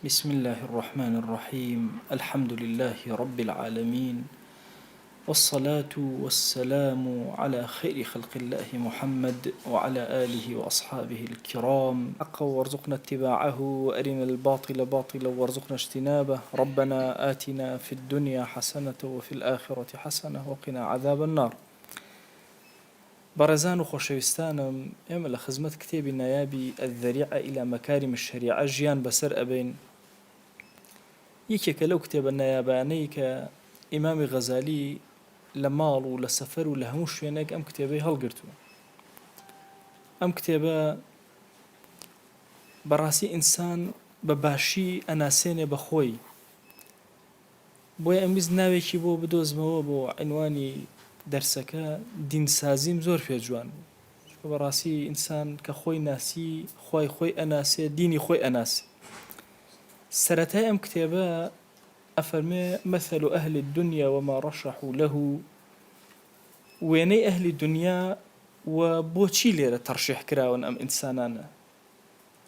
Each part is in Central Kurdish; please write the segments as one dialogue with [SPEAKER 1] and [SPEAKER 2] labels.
[SPEAKER 1] بسم الله الرحمن الرحيم الحمد لله رب العالمين والصلاة والسلام على خير خلق الله محمد وعلى آله وأصحابه الكرام حقا وارزقنا اتباعه وأرنا الباطل باطلا وارزقنا اجتنابه ربنا آتنا في الدنيا حسنة وفي الآخرة حسنة وقنا عذاب النار بەڕێزان و خۆشەویستانم ئێمە لە خزمەت کتێبی نایابی الذەریعە إلى مەکاریم الشەریعە ژیان بەسەر ئەبین. یەکێکە لەو کتێبە نایابانەی کە ئیمامی غەزالی لە ماڵ و لە سەفەر و لە هەموو شوێنێک ئەم کتێبەی هەڵگرتووە. ئەم کتێبە بەڕاستی ئینسان بە باشی ئەناسێنێ بەخۆی، بۆیە ئەمویست ناوێکی بۆ بدۆزمەوە بۆ عنوانی دەرسەکە دینسازیم زۆر پێجوان بوو. بەڕاستی ئینسان کە خۆی ناسی خوای خۆی ئەناسێ دینی خۆی ئەناسی. سەرەتای ئەم کتێبە ئەفەرمێ مەثل ئەهلی الدنیا وما رشحوا له، وێنەی ئەهلی دنیا و بۆچی لێرە تەڕشیح کراون ئەم ئینسانانە.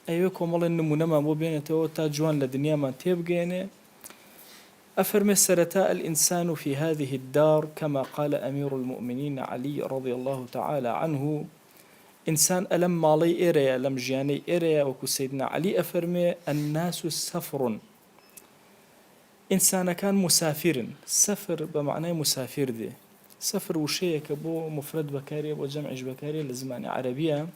[SPEAKER 1] ئەوێ کۆمەڵێن نمونەمان بۆ بێنێتەوە تا جوان لە دنیامان تێبگەێنێ. أفرمي سرتا الإنسان في هذه الدار كما قال أمير المؤمنين علي رضي الله تعالى عنه، إنسان ألم مالي إريا لم جياني إريا وكو سيدنا علي أفرمي الناس سفر، إنسان كان مسافر، سفر بمعنى مسافر دي سفر وشيء كبو مفرد بكاري وجمعش بكاري لزمان عربية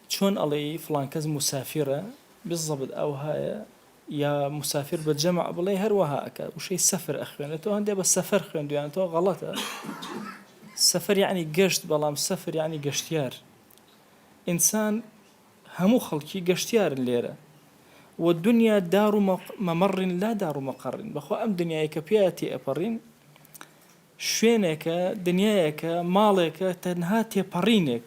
[SPEAKER 1] شون علي فلان كز مسافرة بالضبط أو هاي يا مسافر بالجمع بڵێ هەروەها ئەکا وشەی سەفر ئەخوێنێتەوە هەندێک بە سەفەر خوێندویانەوە غەڵەتە. سەفەر یعنی گەشت، بەڵام سەفر یعنی گەشتیار. ئینسان هەموو خەڵکی گەشتیارن لێرە. والدنيا دار ممر لا دار مقر، بەخوا ئەم دنیای کە پێیە تێئەپەڕین شوێنێکە، دنیایەکە، ماڵێکە تەنها تێپەڕینێک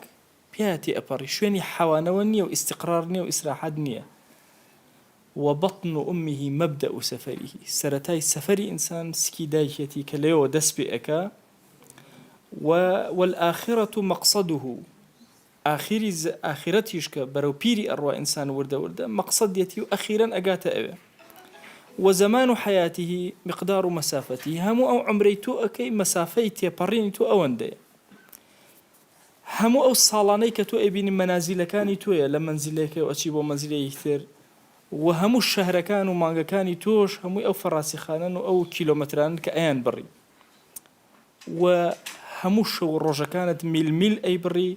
[SPEAKER 1] پێیە تێئەپەڕی، شوێنی حەوانەوە نییە و ئیستیقرار نییە و ئیسراحەت نییە. وبطن أمه مبدأ سفره، سرتاي سفري إنسان سكي دايكتي كليو دسبي أكا. والآخرة مقصده، آخرتيش كبرو بيري أروى إنسان ورده مقصد يتي أخيرا أقات أبي. وزمان حياته مقدار مسافته، همو أو عمريتو أكي مسافيتي برينتو أوندي، همو أو الصالانيكتو أبين منازل كاني تويا لمنزلك وأشيبو منزلي يثير، وهمو الشهرەکان و مانگەکانی تۆش هەمووی ئەو فەڕاسیخانەن و ئەو کیلۆمەتران کە ئەیان بڕی، و هەموو شەو ڕۆژەکانت میل ئەی بڕی،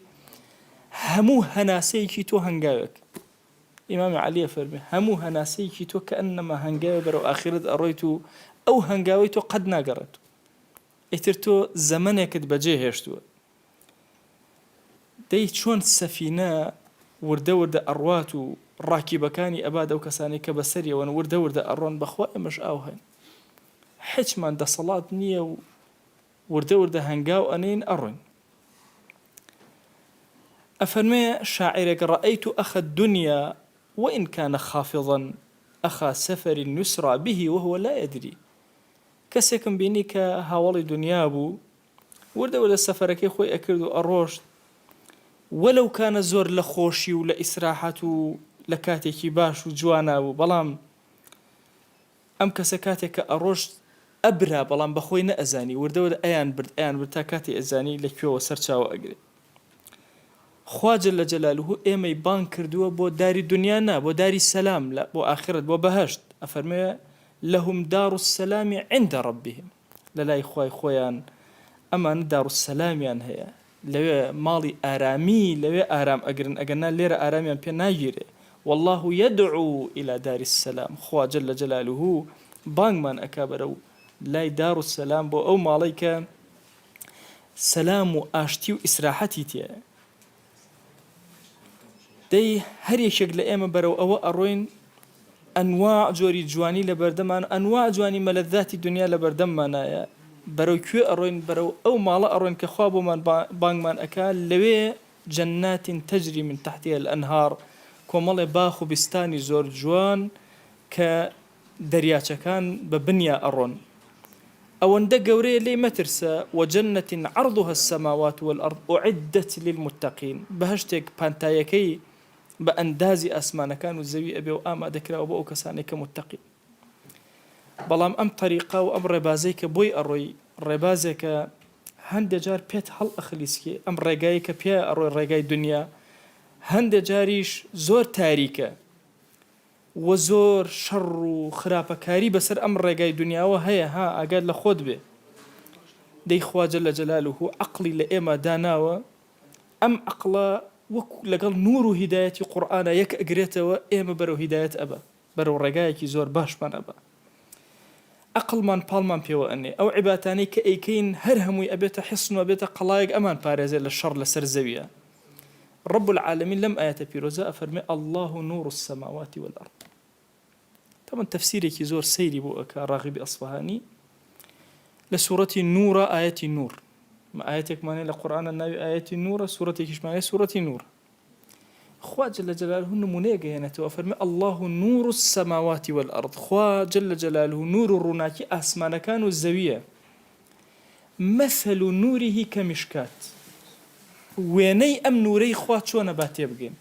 [SPEAKER 1] هەموو هەناسەیەکی تۆ هەنگاوێک. ئیمامی عەلی فەرمێ هەموو هەناسەیەکی تۆ کە ئەنەما هەنگاوێ بەرەو ئاخرت ئەڕۆیت و ئەو هەنگاوەی تۆ قەت ناگەڕێت، ئیتر تۆ زەمانێکت بەجێ هێشتووە. دەی چۆن سەفینە وردە ئەڕوات و ڕاکیبەکانی ئەباد ئەو کەسانی کە بەسەریەوەن وردە ئەڕۆن، بەخوا ئێمەش ئاو هەین، هیچمان دەسەڵات نییە و وردە هەنگاو ئەنین ئەڕۆین. ئەفەرمێ شاعرێک ڕەئەیت ئەخ الدنيا وإن كان خافضا أخا سفر يسرى به وهو لا يدري، کەسێکم بینی کە هاوڵی دنیا بوو وردە سەفەرەکەی خۆی ئەکرد و ئەڕۆشت، ولو كان زۆر لە خۆشی و لە ئیسراحەت و لە کاتێکی باش و جوانا بوو، بەڵام ئەم کەسە کاتێک کە ئەڕۆشت ئەبرا، بەڵام بەخۆی نەئەزانی وردە ئەیان برد تا کاتی ئەزانی لەکوێوە سەرچاوە ئەگرێت. خوا جەل جەلالوهو ئێمەی بانگ کردووە بۆ داری دنیا، نا بۆ داری سەلام، بۆ ئاخرەت، بۆ بەهەشت. ئەفەرمێ لەهم دار السەلام عند ربهم، لەلای خوای خۆیان ئەمان دار السەلامیان هەیە، لەوێ ماڵی ئارامی، لەوێ ئارام ئەگرن، ئەگەرنا لێرە ئارامیان پێ ناگیرێ. والله يدعو إلى دار السلام، خوا جل جلاله بانگمان ئەکا بەرەو لای دار السلام، بۆ ئەو ماڵەی کە سەلام و ئاشتی و ئیسراحەتی تێ. دەی هەر یەکێک لە ئێمە بەرەو ئەوە ئەڕۆین، ئەنواع جۆری جوانی لە بەردەمان، ئەنواع جوانی مەلەذاتی دنیا لە بەردەممانایە، بەرەو کوێ ئەڕۆین؟ بەرەو ئەو ماڵە ئەڕۆین کە خوا بۆمان بانگمان ئەکا، لەوێ جەنات تەجری من تحتها الأنهار، کۆمەڵێ باخ و بیستانی زۆر جوان کە دەریاچەکان بە بنیا ئەڕۆن. ئەوەندە گەورەیە لێی مەترسە. وجنة عرضها السماوات والأرض أعدت للمتقين، بەهشتێک پانتایەکەی بە ئەندازی ئاسمانەکان و زەوی ئەبێ و ئامادەکراوە بۆ ئەو کەسانێک کە متەقین. بەڵام ئەم طریقە و ئەم ڕێبازەی کە بۆی ئەڕۆی ڕێبازێکە هەندێک جار پێت هەڵ ئەخلیسکێ ئەم ڕێگایی کە پێ ئەڕۆی ڕێگای دنیا هەندێک جاریش زۆر تاریکە و زۆر شەڕ و خراپەکاری بەسەر ئەم ڕێگای دنیاوە هەیە ها ئاگاد لە خۆت بێ. دەی خوا جەل جەلالوه عەقڵی لە ئێمە داناوە ئەم عەقڵە وەکو لەگەڵ نور و هیدایەتی قورئانە یەک ئەگرێتەوە ئێمە بەرەو هیدایەت ئەبە بەرەو ڕێگایەکی زۆر باشمان ئەبە. عقلمان پاڵمان پێوە ئەنێ ئەو عیباتانەی کە ئەیکەین هەر هەمووی ئەبێتە حسن و ئەبێتە قەڵایەک ئەمان پارێزێت لە شەڕ لەسەر زەویە. رب العالمين لم آية بيروزا أفرمي الله نور السماوات والأرض. طبعا تفسيري كي زور سيري بوك راغب أصفهاني لسورة النور آية النور ما آياتك معنى لقرآن النبي آية النور سورة كيش معنى سورة النور خوا جل جلاله نمونيك يعني توفرمي الله نور السماوات والأرض خوا جل جلاله نور الرناكي أسمان كانوا الزوية مثل نوره كمشكات وێنەی ئەم نورەی خوا چۆنە با تێبگەین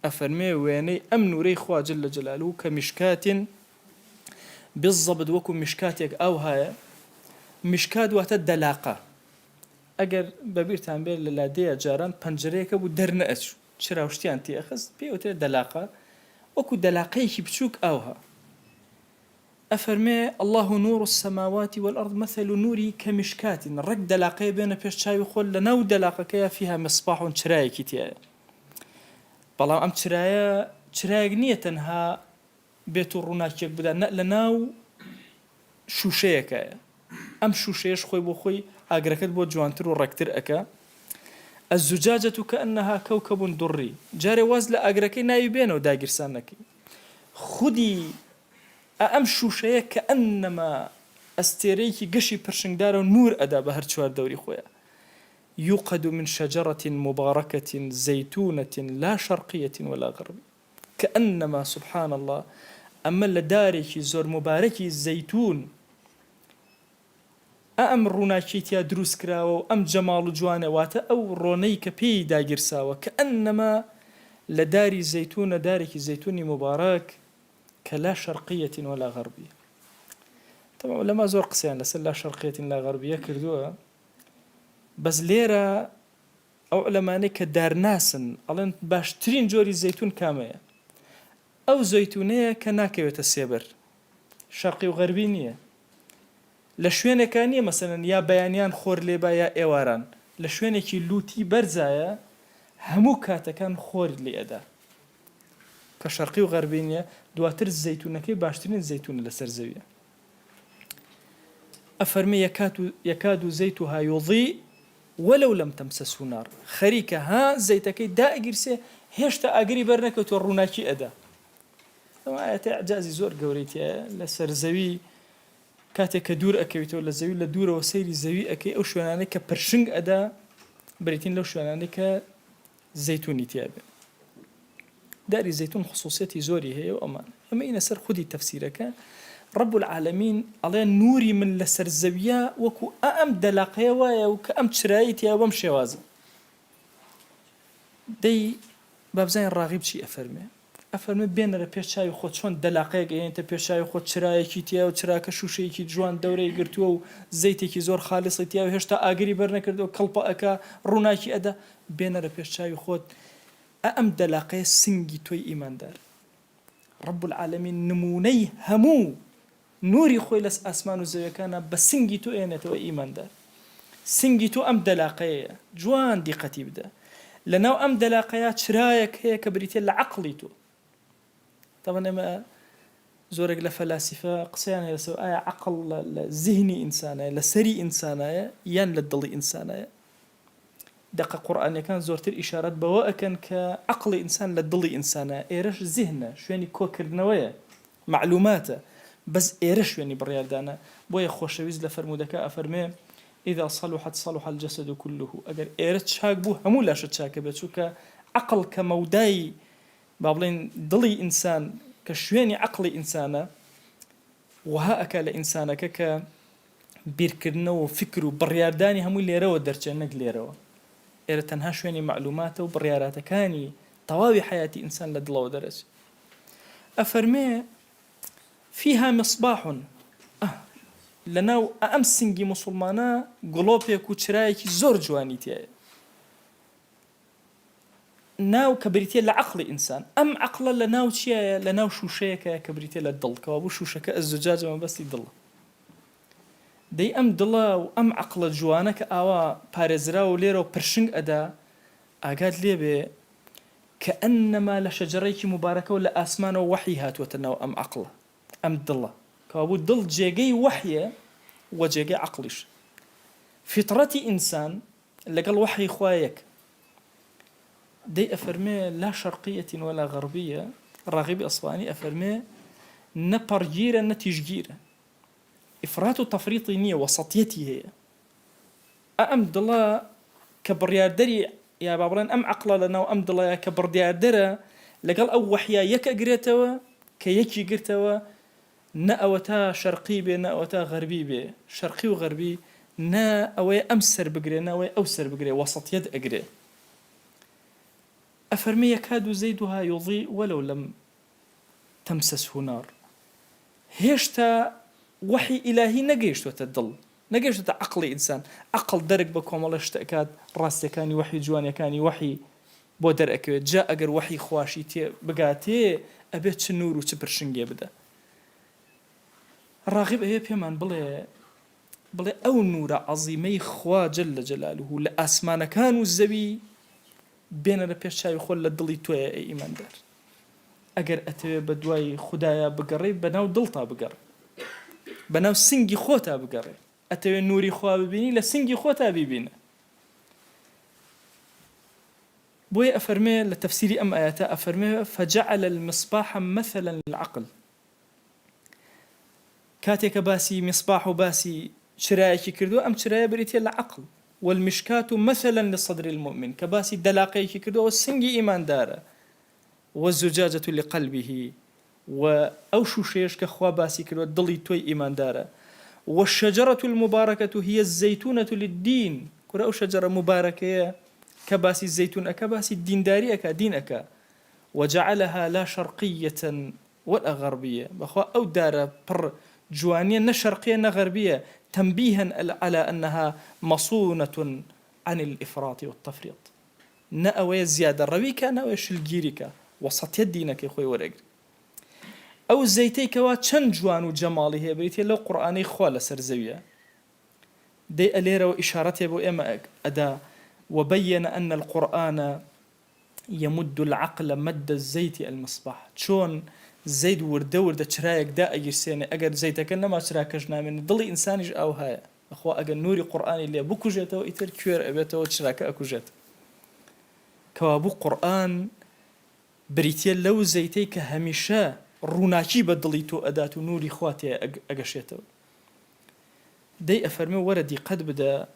[SPEAKER 1] ئەفەرمێ وێنەی ئەم نورەی خوا جل جلاله کە میشکاتین بالضبط وەکو میشکاتێک ئەو هەیە میشکات واتە دەلاقە ئەگەر بەبیرتان بێت لە لادەیە جاران پەنجەرەیەکە بوو دەرنەئەچوو چراوشتیان تێخست پێوترێت دەلاقە وەکو دەلاقەیەکی بچووک ئەوها أفرمي الله نور السماوات والأرض مثل نوري كمشكات رك دلاقة بين بيش شاي وخل لنو دلاقة فيها مصباح شراي كتيا بلا أم شراي نية تنها بيت الرناك بدأ لناو شوشيك أم شوشيش خوي بخوي أجركت بود جوانتر وركتر أكا الزجاجة كأنها كوكب دري جاري وازل أجركي نايبينه داقر سانكي خدي ئەم شوشەیە کە ئەنەما ئەستێرەیەکی گەشی پرشنگدارە و نور ئەدا بە هەر چوار دەوری خۆیە يوقد من شجرة مباركة زيتونة لا شرقية ولا غربية كأنما سبحان الله أما لدارك زور مباركي الزيتون أم روناكيتيا دروس كراوة أم جمال جوانة واتا أو رونيك بي داقر ساوة كأنما لداري زيتون دارك زيتوني مبارك كلا شرقية ولا غربية. طبعا لما زور قسيان لسل لا شرقية لا غربية كردوها بس ليرة أو علماني كدار ناسن ألين باشترين جوري زيتون كامية أو زيتونية كناكيوة السيبر شرقي وغربي نية لشوينة كانية مثلا يا بيانيان خور ليبا يا إيواران لشوينة كي لوتي برزايا همو كاتا كان خور لي أدا كشرقي وغربينية دواتر الزيتونة كي باشترين الزيتون لسر زوية أفرمي يكاد زيتها يضيء ولو لم تمسسه نار خريكة ها زيتكي دا أجرسي هشتا أجري برنك وتوروناكي أدا طبعا إعجازي زور قوريتي لسر زوي كاتك دور أكيوتو ولا زوي لدور وسيري زوي أكي أو شواناني كبرشنج أدا بريتين لو شواناني كزيتوني تيابي داري زيتون خصوصيتي زوري هي وأمان أما إنا سر خدي تفسيرك رب العالمين على نوري من لسر الزوية وكو أم دلاقيا وكأم تشرايتيا ومشيوازا دي بابزين الراغب شي أفرمي بين ربيش شاي وخود شون دلاقيا يعني أنت بيش شاي وخود شرايكي تيا وشراك شوشيكي جوان دوري قرتوا وزيتيكي زور خالصي تيا وهشتا آقري برنا كردو كالبا أكا روناكي أدا بين ربيش شاي وخود أم دلاقي سنجي توي إيمان دار رب العالمين نموني همو نوري خويلس أسمان وزوية كان بسنجي تو إينة توي إيمان دار سنجي تو أم دلاقي جوان دي قتيب ده لناو أم دلاقيات شرايك هي كبريتين لعقلي تو طبعا ما زورك لفلاسفة قصيانة لسو آية عقل لذهني إنسانة لسري إنسانة ين للضلي إنسانة دقة قرآن كان زورتر إشارات بواء كان كعقل إنسان للضلي إنسانة إيرش ذهنه شو يعني كوكر نوية معلوماته بس إيرش يعني بريال دانا بويا خوشويز لفرمودك أفرمي إذا صلحت صلح الجسد كله أجر إيرش شاك بوه همو لا شاك بتشوك عقل كموداي بابلين ضلي إنسان كشويني عقل إنسانة وها أكل إنسانك ك بيركرنا وفكره بريال داني همو اللي روا درجة نقل روا إذا تنها شويني معلوماته وبرياراتكاني تەواوی حیاتی ئینسان لە دڵەوە دەرەچێت. ئەفەرمێ فيها مصباح لەناو ئەم سنگی موسڵمانە گڵۆپێک و چرایەکی زۆر جوانی تایە، ناو کە بریتێ لە عەقڵی ئینسان. ئەم عەقڵە لە ناو چیایە؟ لە ناو شوشەیەکە کە بریتێ لە دڵ، کەوا بوو شوشەکە ئەزجاجە مەبەستی دڵە. دەی ئەم دڵە و ئەم عەقڵە جوانە کە ئاوا پارێزراوە و لێرە و پرشنگ ئەدا، ئاگات لێبێ کە ئەنەما لە شەجەرەیەکی مبارەکەەوە لە ئاسمانەوە وەحی هاتووەتە ناو ئەم عەقڵە، ئەم دڵە، کەوا بوو دڵ جێگەی وەحیە و جێگەی عەقڵیش. فیتڕەتی ئینسان لەگەڵ وەحی خوا یەک. دەی ئەفەرمێ لا شەرقیەة ولا غەربیە، ڕاغیبی ئەسفهانی ئەفەرمێ نە پەڕگیرە نە تیژگیرە، ئیفرات و تەفریطی نییە، وەسەطیەتی هەیە. ئەم دڵە کە بڕیاردەری یا با بڵێن ئەم عەقڵە لەناو ئەم دڵەیە کە بڕیاردەرە لەگەڵ ئەو وەحیە یەک ئەگرێتەوە کە یەکی گرتەوە، نە ئەوە تا شەرقی بێ نە ئەوە تا غەربی بێ، شەرقی و غەربی نە ئەوەیە ئەم سەر بگرێ نە ئەوەیە ئەو سەر بگرێ، وەسەطیەت ئەگرێ. ئەفەرمێ یەکاد زەیدها یوضیء وەلەو لەم تەمسەسه نار. هێشتا وحی ئیلاهی نەگەیشتوتە دڵ، نەگەیشتوتە عەقڵی ئینسان. عەقڵ دەرک بە کۆمەڵە شتەکات، ڕاستیەکانی وحی، جوانیەکانی وحی بۆ دەرئەکەوێت. جا ئەگەر وحی خواشی تێ بگاتێ ئەبێت چ نور و چ پرشنگێ بدە. ڕاغب ئەوێ پێمان بڵێ ئەو نورە عەزیمەی خوا جەل جەلالوه لە ئاسمانەکان و زەوی بێنەرە پێش چاوی خۆل لە دڵی تۆیە ئەی ئیماندار. ئەگەر ئەتەوێ بە دوای خودایە بگەڕێ بەناو دڵتا بگەڕ، بەناو سنگی خۆتا بگەڕێ. ئەتەوێ نوری خوا ببینی لە سنگی خۆتا بیبینە. بۆیە ئەفەرمێ لە تەفسیری ئەم ئاەتە ئەفەرمێ فجعل المصباح مثلا للعقل. کاتێکە باسی مصباح و باسی چرایەکی کردو، ئەم چرایە بریتێ لە عەقڵ. والمشكاة مثلا لصدر المؤمن، كباسي دلاقيك كدو والسنجي إيمان داره، والزجاجة لقلبه وأو شوشيش كخوا باسي كدو الضلي توي إيمان داره. والشجرة المباركة هي الزيتونة للدين، كرا أو شجرة مباركة كباسي الزيتون كباسي الدين داري أكا دين أكا. وجعلها لا شرقية ولا غربية، بخوا أو دارة بر جوانية نا شرقية نا غربية، تنبيها على أنها مصونة عن الإفراط والتفريط. نأوي زيادة رويك نأوي شلجيرك وسط يدينك يا خوي ورق. أو الزيتيك واتشن جوان وجمالي هي بريتي لو قرآني خوالة سرزوية دي أليرا وإشارته بو إما أدا. وبين أن القرآن يمد العقل مد الزيت المصباح. شون زيد وردة چرايك دا أجرسيني أجر زيتك إنما چراكش نامين ضلي إنسانيش أو هاي أخوة أجر نوري قرآني اللي بوكو جاته وإتر كير أبيته وچراك أكو جات كوابو قرآن بريتيا لو زيتيك هميشا روناكي بدليتو أداتو نوري خواتي أجشيته. دي أفرمي وردي قد بدا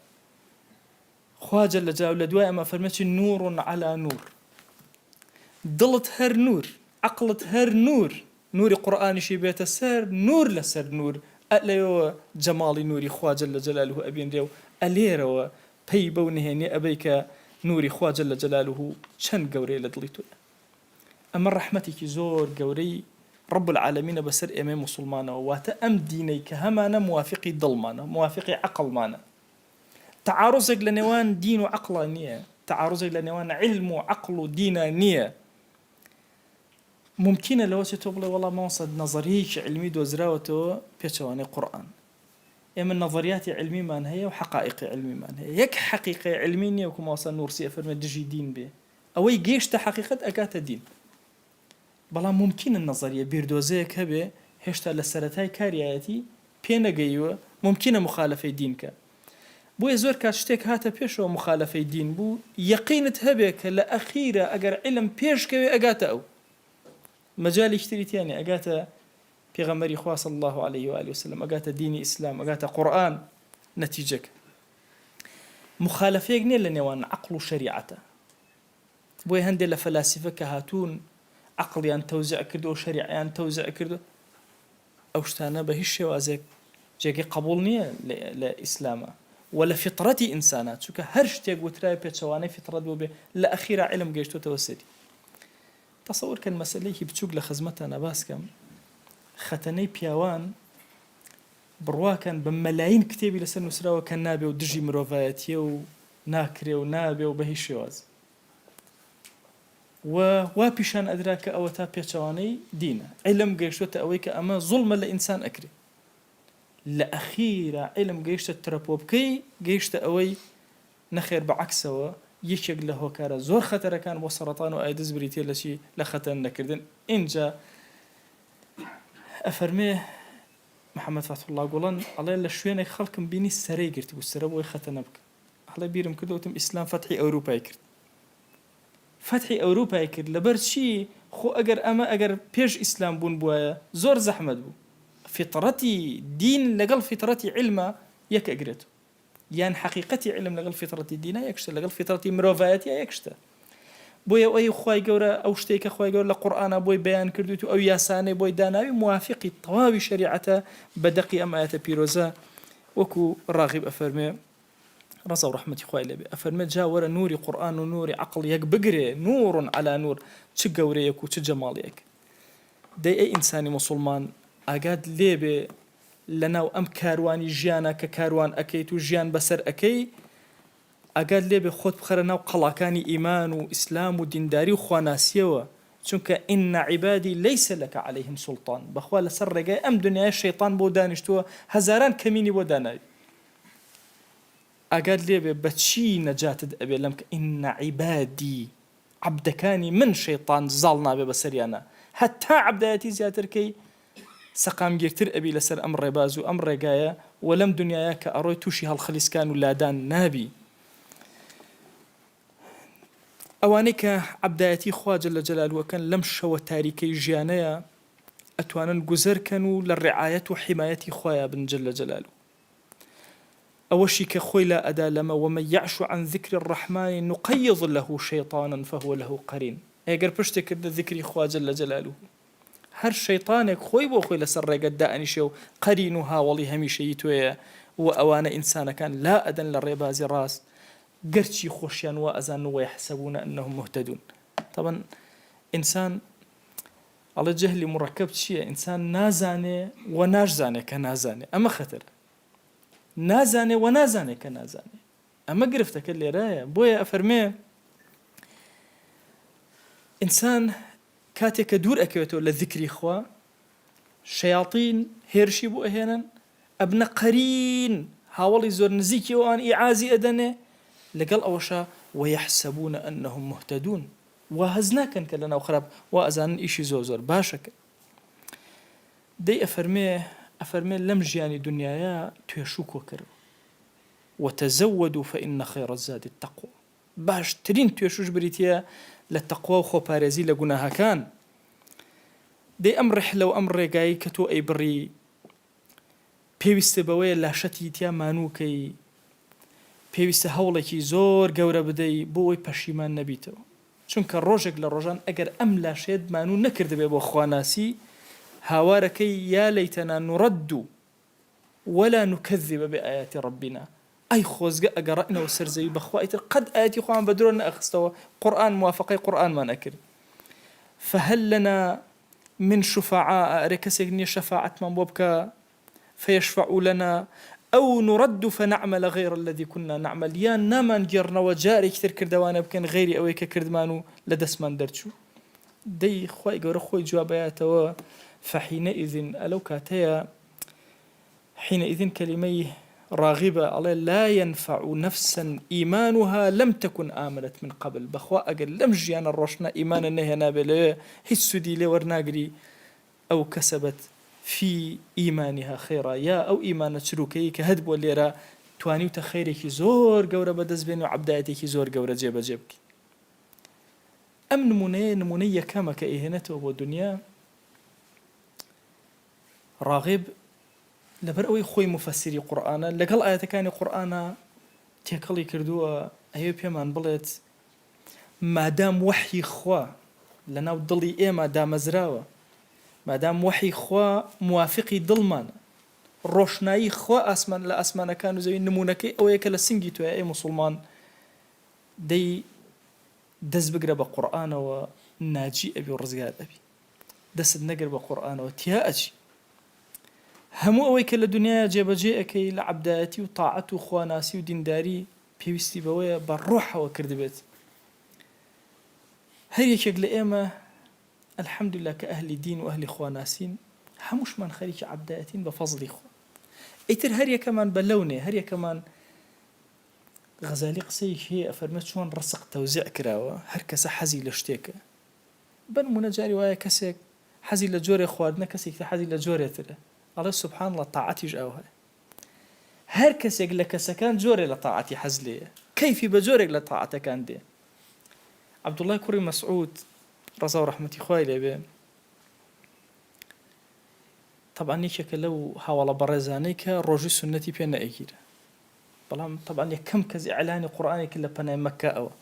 [SPEAKER 1] خواجة لجاو لدواء ما أفرميش نور على نور، ضلت هر نور، عقلت هر نور، نوري قرآن شي بيت السر نور لسر نور. أليو جمالي نوري خوا جل جلاله أبين ريو أليرو بيبو نهيني أبيك نوري خوا جل جلاله شن قوري لدليتو. أما رحمتك زور قوري رب العالمين بسر إمام مسلمانا واتأم دينيك همانا موافقي ضلمانا موافقي عقل مانا. تعارضك لنوان دين وعقل نية، تعارضك لنوان علم وعقل ودين نية. ممكنة لو تقول والله ما وصل نظرية علمي دوزراوته بيتواني قرآن، إما النظريات علمي ما هي وحقائق علمي ما هي. يك حقيقة علمية وكما وصل نورسي أفرم دجي دين به أو يجيش تحقيقة أكات دين. بلا ممكن النظرية بيردوزيك هبه هشتا لسرتاي كارياتي بينا جيوه ممكنة مخالفة دينك. بو يزور كاشتك هاتا بيشو مخالفة دين بو يقينة هبك لأخيرة أجر علم بيش كوي أجاتا أو مجال يشتري يعني أجاتا بيغمري خوا صلى الله عليه وآله وسلم أجاتا ديني إسلام أجاتا قرآن نتيجك مخالفة جنيه لنوان عقل وشريعته. بو يهندي لفلاسفة كهاتون عقلي أن توزع كردو وشريعي أن توزع كردو أوشتانا بهش وازك جاكي قبولني لإسلامه ولا فطرتي إنسانات شو كهرش تيجو تراي بيتشواني فطرة بوبي لأخيرا علم جيشتو توسدي. تەسەوورکەن مەسەلەیەکی بچووک لە خزمەتانە باسکەم خەتەنەی پیاوان بڕواکەن بە مەلاین کتێبی لەسەر نووسراوە کە نابێ و دژی مرۆڤایەتیە و ناکرێ و نابێ و بە هیچ شێواز وا پیشان ئەدرا کە ئەوە تا پێچەوانەی دینە عیلم گەیشتوتە ئەوەی کە ئەمە زوڵمە لە ئینسان ئەکرێ لە ئەخیرە عیلم گەیشتە ترەپۆ بکەی گەیشتە ئەوەی نەخێر بەعەکسەوە یەکێک لە هۆکارە زۆر خەتەرەکان بۆ سەرەتان و ئایدز بریتێ لەچی لە خەتەن نەکردن اینجا ئەفەرمێ محەممەد فەتح الله گوڵان ئەڵێ لە شوێنێک خەڵکم بینی سەرەی گرتی بوو سەرە بۆی خەتەنە بکە هەڵێ بیرم کردوتم ئیسلام فەتحی ئەوروپای کرد فەتحی ئەوروپای کرد لەبەر چی خۆ ئەگەر پێش ئیسلام بوون بووایە زۆر زەحمەت بوو فطرەتی دین لەگەڵ فطرەتی علمە یەک ئەگرێت یان حقیقەتی علم لەگەڵ فطرەتی دینە یەکشتە لەگەڵ فطرەتی مرۆڤایەتی یەکشتە بۆیە ئەوەی خوای گەورە ئەو شتێکە خوای گەورە لە قورئانە بۆی بەیان کردووت و ئەو یاسانەی بۆی داناوی موافقی تەواوی شریعەتە بەدەقی ئەم ئاەتە پیرۆزە وەکو ڕاغب ئەفەرمێ ڕزا و ڕەحمەتی خوای لێبێ ئەفەرمێ جا وەرە نوری قورئان و نوری عەقڵ یەک بگرێ نور على نور چ گەورەیەک و چ جەماڵیەک دەی ئەی ئینسانی موسڵمان ئاگات لێبێ لەناو ئەم کاروانی ژیانە کە کاروان ئەکەیت و ژیان بەسەر ئەەکەی ئاگات لێبێ خۆت بخەرە ناو قەڵاکانی ئیمان و ئیسلام و دینداری و خواناسیەوە چونکە ئین عیبادی لەیسە لەکە عەلەیهم سوڵتان بەخوا لەسەر ڕێگای ئەم دنیای شەیطان بۆ دانیشتووە هەزاران کەمینی بۆ داناوی ئاگات لێبێ بەچی نەجاتت ئەبێ لەم کە ئین عیبادی عەبدەکانی من شەیطان زاڵ نابێ بەسەریانە هەتا عەبدایەتی زیاترکەی سەقامگیرتر ئەبی لەسەر ئەم ڕێباز و ئەم ڕێگایە و لەم دنیاە کە ئەڕۆی تووشی هەڵخەلیسکان و لادان نابی ئەوانەی کە عەبدایەتی خوا جەل جەلالوەکەن لەم شەوە تاریکەی ژیانەیە ئەتوانن گوزەرکەن و لە ڕێعایەت و حیمایەتی خوایە بن جەل جەلالو ئەوەشی کە خۆی لا ئەدا لەمە ومن يعش عن ذكر الرحمن نقيض له شيطانا فهو له قرين ئەگەر پشتێک کردە ذکری خوا جەل جەلالو هەر شەیطانێک خۆی بۆ خۆی لەسەر ڕێگەت دائەنیشێ و قەرین و هاوڵی هەمیشەیی توێیە و ئەوانە ئینسانەکان لا ئەدەن لە ڕێبازی ڕاست گەرچی خۆشیان وا ئەزان و وەیحسەبون ئەنەهم مهتەدون طبعا ئینسان ئەڵێ جەهلی مڕەکەب چییە ئینسان نازانێ و ناشزانێ کە نازانێ ئەمە خەتەرە نازانێ و نازانێ کە نازانێ ئەمە گرفتەکە لێرایە بۆیە ئەفەرمێ ئینسان کاتێک کە دوور ئەکەوێتەوە لە ذکری خوا شەیاطین هێرشی بۆ ئەهێنن ئەبنە قەرین هاوڵی زۆر نزیکی ئەوان ئیعازی ئەدەنێ لەگەڵ ئەوەشە وەیەحسەبون ئەنەهم مهتەدون وا هەز ناکەن کە لەناو خراپ وا ئەزانن ئیشی زۆر زۆر باشەکە دەی ئەفەرمێ لەم ژیانی دنیاە توێشوو کۆکەرەوە وتەزەودوا فإن خير الزاد التقوى باشترین توێشوش بریتە لە تەقوا و خۆپارێزی لە گوناهەکان دەی ئەم ڕحلە و ئەم ڕێگایی کە تۆ ئەی بڕی پێویستە بەوەیە لاشەتی تیا مانووکەی پێویستە هەوڵێکی زۆر گەورە بدەی بۆ ئەوی پەشیمان نەبیتەوە چونکە ڕۆژێک لە ڕۆژان ئەگەر ئەم لاشێت مانوو نەکردبێ بۆ خواناسی هاوارەکەی یا لەیتەنا نوڕەد ولا نكذب بآيات ربنا أي خۆزگە ئەگەڕێنەوە سەرزەوی بەخوایتر قەت ئاەتی خوان بە درۆ نەئەخستەوە قورئان موافقەی قورئانمان ئەکرد فهل لنا من شفعاء ئەرێ کەسێک نییە شەفاعەتمان بۆ بکە فيشفعوا لنا أو نرد فنعمل غير الذي كنا نعمل يا نامان گێڕنەوە جارێکی تر کردوانە بکەن غیری ئەوەی کە کردمان و لە دەستمان دەرچوو دەی خوای گەورە خۆی جوابایەتەوە فحينئذ ألو كاتيا حينئذ كلمة راغبة على لا ينفع نفسا إيمانها لم تكن آمنت من قبل بخوا أقل لم جيان الرشنا إيمانا نهنا بلا هسو دي لورناقري أو كسبت في إيمانها خيرا يا أو إيمان تشروكي كهدب والليرا توانيو تخيريكي زور قورة بدز بين وعبدايتيكي زور قورة جيبا جيبكي أم نمونية كما كإهنته والدنيا راغب لەبەر ئەوەی خۆی مفەسیری قورئانە لەگەڵ ئاەتەکانی قورئانە تێکەڵی کردووە ئەوێ پێمان بڵێت مادام وحی خوا لەناو دڵی ئێمە دامەزراوە مادام وحی خوا موافقی دڵمانە ڕۆشنایی خوا ئاسمان لە ئاسمانەکان و زەوی نمونونەکەی ئەوەیە کە لە سنگی توێ ئەی موسڵمان دەی دەست بگرە بە قورئانەوە ناجی ئەبی و ڕزگار ئەبی دەست نەگەر بە قورئانەوە تیا ئەچی هەموو ئەوەی کە لە دنیاە جێبەجێ ئەەکەی لە عەبدایەتی و تاعەت و خواناسی و دینداری پێویستی بەوەیە بە ڕۆحەوە کردبێت هەر یەکێک لە ئێمە الحەمدولله کە ئەهلی دین و ئەهلی خواناسین هەمووشمان خەریکی عەبدایەتین بە فەزلی خوا ئیتر هەر یەکەمان بە لەونێ هەر یەکەمان غەزالی قسەیەکی هەیە ئەفەرمێت چۆن ڕزق تەوزیع کراوە هەر کەسە حەزی لە شتێکە بنمونە جاری وایە کەسێک حەزی لە جۆرێ خواردنە کەسێک تر حەزی لە جۆرێترە ئەڵێ سوبحان الله تاعەتیش ئەو هەیە هەر کەسێک لە کەسەکان جۆرێ لە تاعەتی حەز لێیە کەیفی بە جۆرێک لە تاعەتەکان دێ عەبدوڵڵای کوڕی مەسعود ڕەزا و ڕەحمەتی خوای لێبێ طبعا یەکێکە لەو هاوڵە بەڕێزانەی کە ڕۆژی سونەتی پێ نەئەگیرە بەڵام طبعا یەکەم کەس ئیعلانی قورئانێکی لە پەنای مەککە ئەوە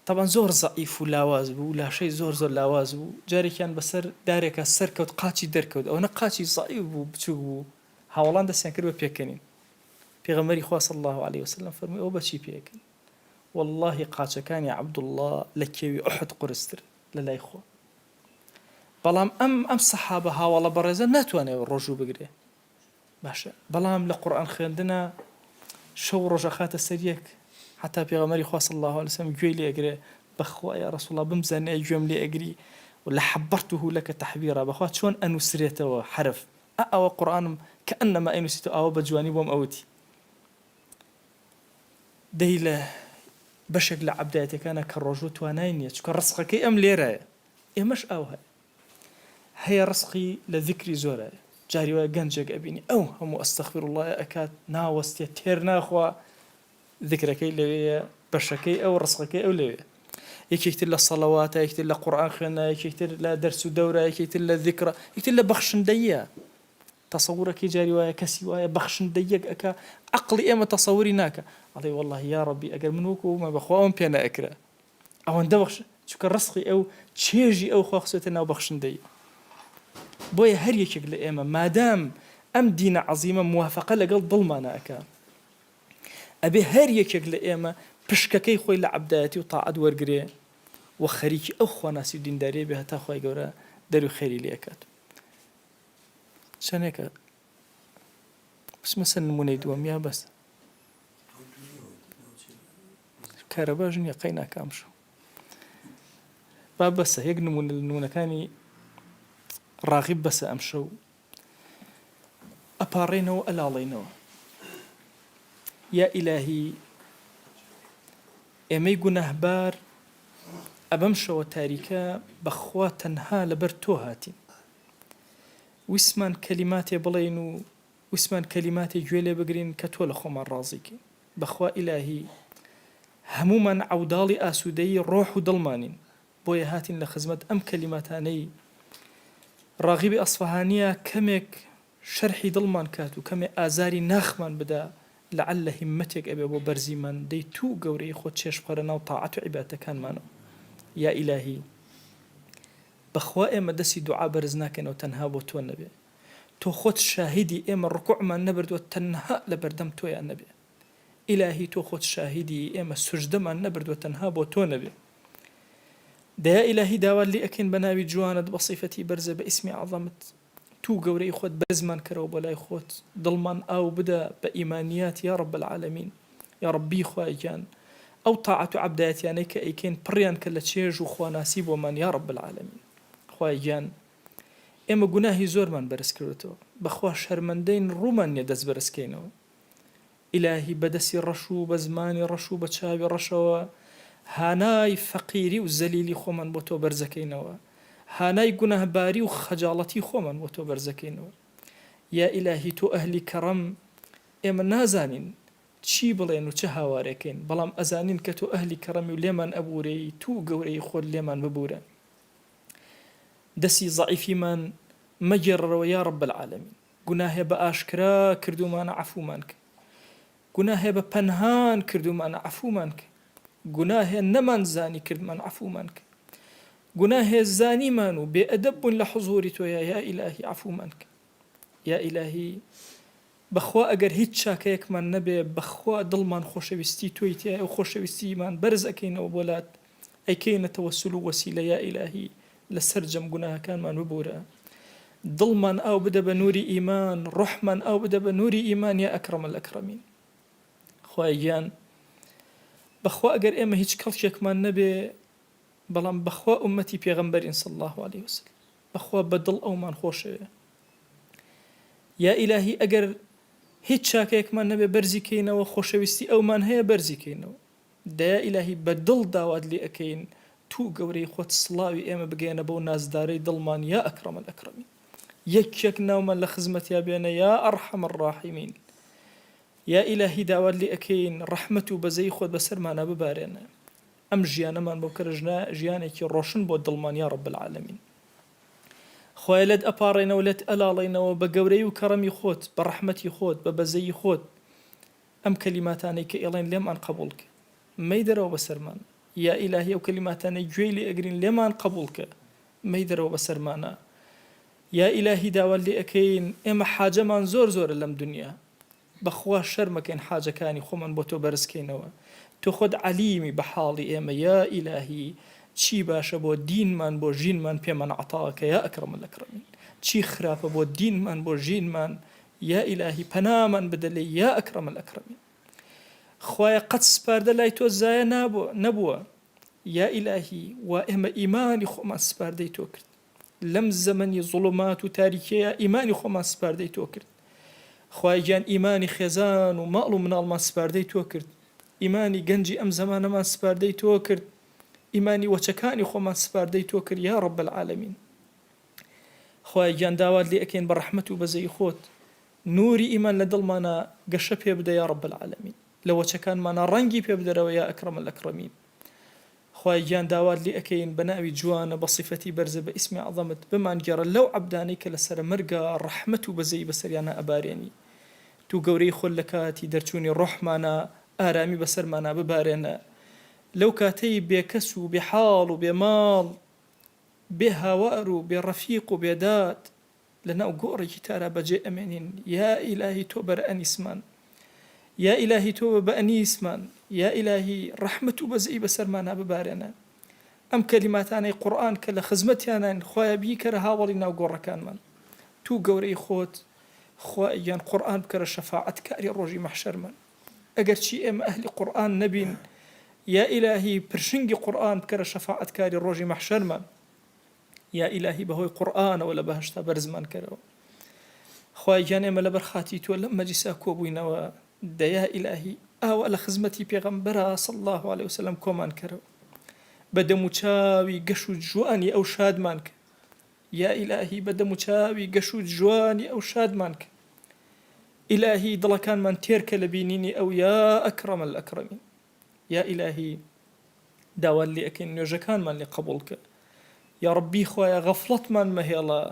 [SPEAKER 1] طبعا زۆر زەعیف و لاواز بوو لاشەی زۆر لاواز بوو جارێکیان بەسەر دارێکە سەرکەوت قاچی دەرکەوت ئەوە قاچی زەعیف بوو بچووک بوو هاوڵان دەستیان کرد بە پێکەنین پێغەمبەری خوا صلی الله عليه وسلم فەرمووی ئەوە بەچی پێکەن والله قاچەکانی عەبدوڵڵا لە کێوی ئوحد قورستر لە لای خوا بەڵام ئەم سەحابە هاوڵە بەڕێزە ناتوانێت ڕۆژوو بگرێ باشە بەڵام لە قورئان خوێندنە شەو ڕۆژە خاتە سەریەک حتا پێغەمبەری خوا صلی الله عليه وسلم گوێی لێ ئەگرێ بەخوا یا ڕەسوڵ الله بمزانێ گوێم لێ ئەگری ولا حبرته لك تحبيرا بەخوا چۆن ئەنووسرێتەوە حرف ئەوە قورئانم كأنما ئەنووسیتەوە ئەوە بە جوانی بۆم ئەوتی دەی لە بەشێک لە عەبدایەتەکانە کە ڕۆژوو توانای نییە چونکە ڕزقەکەی ئەم لێرەیە ئێمەش ئەو هەیە ڕزقی لە ذیکری زۆرە جاری وایە گەنجێک ئەبینی ئەو هەموو ئەستەغفر الله ئەکات ناوەستێ تێر ناخوا ذیکرەکەی لەوەیە بەشەکەی ئەو ڕزقەکەی ئەو لەوێ یەکێکتر لە سەڵەواتە یەکتر لە قورئان خوێندنە یەکێکتر لە دەرس و دەورە یەکێکتر لە ذیکرە یەکتر لە بەخشندەیە تەسەوورەکەی جاری وایە کەسی وایە بەخشندەیەک ئەکا عەقڵی ئێمە تەسەووری ناکە ئەڵێ والله یا ڕەبی ئەگەر من وەکومە بەخوا ئەوم پێ نەئەکرا ئەوەندە بەخش چونکە ڕزقی ئەو چێژی ئەو خوا خسوێتە ناو بەخشندەی بۆیە هەر یەکێک لە ئێمە مادام ئەم دینە عەزیمە موافقە لەگەڵ دڵمانە ئەکا ئەبێ هەر یەکێک لە ئێمە پشکەکەی خۆی لە عەبدایەتی و تاعەت وەرگرێ و خەریکی ئەو خواناسی و دینداریە بێ هەتا خوای گەورە دەروی خێری لێ ئەکات چەندێکە بسمە نمونەی دووەم یا بەس کارەباش نییە قەی ناکام شو با بەسە یەک نمونە لە نمونەکانی ڕاغیب بەسە ئەم شەو ئەپاڕێنەوە ئەلاڵێنەوە یا ئیلاهی ئێمەی گونەهبار ئەبەم شەوە تاریکە بەخوا تەنها لەبەر تۆ هاتین ویسمان کەلیماتێ بڵێن و ویسمان کەلیماتێ گوێ لێ بگرین کە تۆ لە خۆمان ڕازیکەین بەخوا ئیلاهی هەمومان عەوداڵی ئاسوودەیی ڕۆح و دڵمانین بۆیە هاتین لە خزمەت ئەم کەلیماتانەی ڕاغیبی ئەسفەهانیە کەمێک شەرحی دڵمان کات و کەمێک ئازاری ناخمان بدا لعل همتێک ئەبێ بۆ بەرزیمان دەی تو گەورەی خۆت چێش بخەرە ناو تاعەت و عیبادەتەکانمانەوە یا ئیلاهی بەخوا ئێمە دەستی دوعا بەرز ناکەنەوە تەنها بۆ تۆ نەبێ تۆ خۆت شاهیدی ئێمە ڕکوعمان نەبردووە تەنها لە بەردەم تۆیان نەبێ ئیلاهی تۆ خۆت شاهیدی ئێمە سوژدەمان نەبردووە تەنها بۆ تۆ نەبێ دەیا ئیلاهی داوات لێ ئەکەین بە ناوی جوانت بە صیفەتی بەرزە بە ئیسمی عەظەمت تو گەورەی خۆت بەرزمان کەرەوە بۆ لای خۆت دڵمان ئاو بدە بە ئیمانیات یا رب العالمین یا ربی خوای گیان ئەو تاعەت و عەبدایەتیانەی کە ئەیکەین پڕیان کە لە چێژ و خواناسی بۆمان یا رب العالمین خوای گیان ئێمە گوناهی زۆرمان بەرز کردوتەوە بەخوا شەرمەندەین ڕوومان نییە دەست بەرزکەینەوە ئیلاهی بەدەستی ڕەش و بە زمانی ڕەش و بە چاوی ڕەشەوە هانای فەقیری و زەلیلی خۆمان بۆ تۆ بەرزەکەینەوە هانای گونەهباری و خەجاڵەتی خۆمان بۆ تۆ بەرزەکەینەوە یا ئیلاهی تۆ ئەهلی کەڕەم ئێمە نازانین چی بڵێن و چه هاوارێکین بەڵام ئەزانین کە تۆ ئەهلی کەڕەمی و لێمان ئەبورەی تو گەورەی خۆت لێمان ببورە دەستی زەعیفیمان مەگێڕەوە یا رب العالمین گوناهێ بە ئاشکرا کردومانە عەفومان کە گوناهێ بە پەنهان کردومانە عەفومان کە گوناهێ نەمانزانی کردمان عەفومان کە گوناهێ زانیمان و بێئەدەب بوون لە حوزوری تۆیە یا ئیلاهی عەفومان کە یا ئیلاهی بەخوا ئەگەر هیچ چاکەیەکمان نەبێ بەخوا دڵمان خۆشەویستی تۆی تایە و خۆشەویستیمان بەرز ئەکەینەوە بۆلات ئەیکەینە تەوەسول و وەسیلە یا ئیلاهی لەسەر جەم گوناهەکانمان ببورە، دڵمان ئاو بدە بە نووری ئیمان، ڕوحمان ئاو بدە بە نووری ئیمان یا ئەکرەمە الئەکرەمین. خوای گیان بەخوا ئەگەر ئێمە هیچ کەڵکێکمان نەبێ، بەڵام بەخوا ئومەتی پێغەمبەرین صلی الله عليه وسلم، بەخوا بەدڵ ئەومان خۆشەوێ. یا ئیلاهی ئەگەر هیچ چاکەیەکمان نەبێ بەرزیکەینەوە، خۆشەویستی ئەومان هەیە بەرزیکەینەوە. دەیا ئیلاهی بەدڵ داوات لێ ئەەکەین تو گەورەی خۆت سڵاوی ئێمە بگەێنە بەو نازدارەی دڵمان یا ئەکرەمە الئەکرەمین. یەکێک ناومان لە خزمەتیا بێنە یا ئەرحەم الراحیمین. یا ئیلاهی داوات لێ ئەەکەین ڕەحمەت و بەزەی خۆت بەسەرمانە ببارێنە، ئەم ژیانەمان بۆ کەرژنا ژیانێکی ڕۆشن بۆ دڵمان یا رب العالمین. خوای لێت ئەپاڕێنەوە لێت ئەلاڵێنەوە بە گەورەی و کەڕەمی خۆت، بە ڕەحمەتی خۆت، بە بەزەی خۆت، ئەم کەلیماتانەی کە ئێڵێن لێمان قبوڵکە مەی دەرەوە بەسەرمان. یا ئیلاهی ئەو کەلیماتانەی گوێی لێ ئەگرین لێمان قبوڵکە مەی دەرەوە بەسەرمانە. یا ئیلاهی داوات لێ ئەەکەین ئێمە حاجەمان زۆرە لەم دنیا، بەخوا شەرمەکەین حاجەکانی خۆمان بۆ تۆ بەرزکەینەوە. تۆ خۆت عەلیمی بە حاڵی ئێمە یا ئیلاهی، چی باشە بۆ دینمان بۆ ژینمان پێمان عەتاکە یا ئەکرەمە الئەکرەمین، چی خراپە بۆ دینمان بۆ ژینمان یا ئیلاهی پەنامان بدە لێ یا ئەکرەمە الئەکرەمین. خوایە قەت سپاردە لای تۆ زایە نەبووە یا ئیلاهی، وا ئێمە ئیمانی خۆمان سپاردەی تۆ کرد، لەم زەمەنی زوڵمات و تاریکەیە ئیمانی خۆمان سپاردەی تۆ کرد. خوای گیان ئیمانی خێزان و ماڵ و مناڵمان سپاردەی تۆ کرد، ئیمانی گەنجی ئەم زەمانەمان سپاردەی تۆ کرد، ئیمانی وەچەکانی خۆمان سپاردەی تۆ کرد یا رب العالمین. خوای گیان داوات لێ ئەەکەین بە ڕەحمەت و بەزەی خۆت نووری ئیمان لە دڵمانە گەشە پێ بدە یا رب العالمین، لە وەچەکانمانە ڕەنگی پێ بدەرەوە یا ئەکرەمە الئەکرەمین. خوای گیان داوات لێ ئەەکەین بە ناوی جوانە بە صیفەتی بەرزە بە ئیسمی عەظەمت بمانگێڕە لەو عەبدانەی کە لەسرە مەرگە ڕەحمەت و بەزەی بەسەریانە ئەبارێنی. تو گەورەی خۆت لە کاتی دەرچوونی ڕۆحمانە ئارامی بەسەرمانە ببارێنە، لەو کاتەی بێکەس و بێحاڵ و بێماڵ بێ هاوار و بێ ڕەفیق و بێداد لەناو گۆڕێکی تارا بەجێ ئەمێنین. یا ئیلاهی تۆ بەرە ئەنیسمان، یا ئیلاهی تۆ بە ئەنیسمان، یا ئیلاهی ڕەحمەت و بەزەی بەسەرمانە ببارێنە. ئەم کەلیماتانەی قورئان کە لە خزمەتیانان خوایە بیکەرە هاوڵی ناو گۆڕەکانمان. تو گەورەی خۆت خوایان قورئان بکەرە شەفاعەتکاری ڕۆژی مەحشەرمان. ئەگەر چی ئێمە ئەهلی قورئان نەبین، یا ئیلاهی پرشنگی قورئان بکەرە شەفاعەتکاری ڕۆژی مەحشەرمان. یا ئیلاهی بەهۆی قورئانەوە لە بەهەشتا بەرزمان کەرەوە. خوای گیان ئێمە لەبەر خاتی تۆ لەم مەجلیسا کۆبووینەوە، دەیا ئیلاهی ئاوە لە خزمەتی پێغەمبەرە صلی الله عليه وسلم کۆمان کەرەوە، بە دەم و چاوی گەش و جوانی ئەو شادمان کە. یا ئیلاهی بە دەم و چاوی گەش و جوانی ئەو شادمان کە. ئیلاهی دڵەکانمان تێرکە لە بینینی ئەو یا ئەکرەمە الئەکرەمین. یا ئیلاهی داوات لێ ئەەکەین نوێژەکانمان لێ قبوڵکە. یا ڕەبی خوایە غەفڵەتمان مەهێڵە،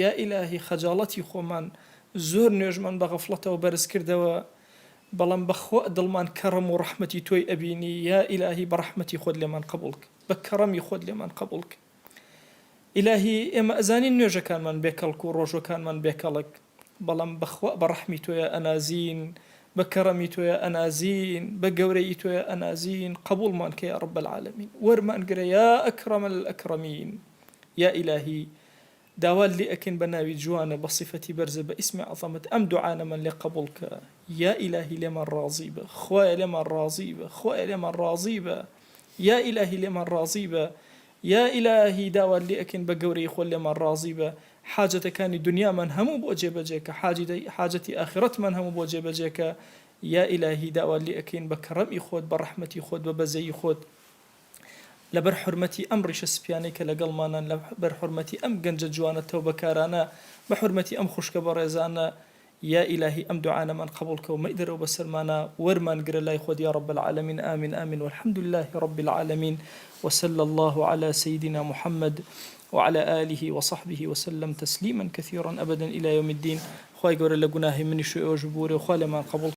[SPEAKER 1] یا ئیلاهی خەجاڵەتی خۆمان زۆر نوێژمان بە غەفڵەتەوە بەرز کردەوە، بەڵام بەخوا دڵمان کەڕەم و ڕەحمەتی تۆی ئەبینی. یا ئیلاهی بە ڕەحمەتی خۆت لێمان قبوڵکە، بە کەڕەمی خۆت لێمان قبوڵکە. ئیلاهی ئێمە ئەزانین نوێژەکانمان بێکەڵک و ڕۆژەکانمان بێکەڵک، بەڵام بەخوا بە ڕەحمی تۆیە ئەنازین، بە کەڕەمی تۆیە ئەنازین، بە گەورەی تۆیە ئەنازین. قبوڵمان کە یا رب العالمین، وەرمان گرە یا ئەکرەمە الئەکرەمین. یا ئیلاهی داوات لێ ئەەکەین بە ناوی جوانە بە صیفەتی بەرزە بە ئیسمی عەظەمت ئەم دوعانەمان لێ قبوڵکە. یا ئیلاهی لێمان ڕازی بە، خوایە لێمان ڕازی بە، خوایە لێمان ڕازی بە، یا ئیلاهی لێمان ڕازی بە. یا ئیلاهی داوات لێ ئەەکەین بە گەورەی خۆت لێمان ڕازی بە، حاجەتەکانی دنیامان هەموو بۆ جێبەجێکە، حاجەتی ئاخرەتمان هەموو بۆ جێبەجێکە. یا ئیلاهی داوات لێ ئەەکەین بە کەڕەمی خۆت، بە ڕەحمەتی خۆت، بە بەزەی خۆت، لەبەر حورمەتی ئەم ڕیشە سپیانەی کە لەگەڵمانان، لەبەر حورمەتی ئەم گەنجە جوانە تەوبەکارانە، بە حورمەتی ئەم خوشکە بەڕێزانە. یا ئیلاهی ئەم دوعانەمان قبوڵکە و مەی دەرەوە بەسەرمانە، وەرمان گرە لای خۆت یا رب العالمین. آمین آمین والحمد لله رب العالمين، وصلى الله على سيدنا محمد وعلى آله وصحبه وسلم تسليما كثيرا أبدا إلى يوم الدين. خواهي قول لقناه مني شو أجبوري وخالي ما قبول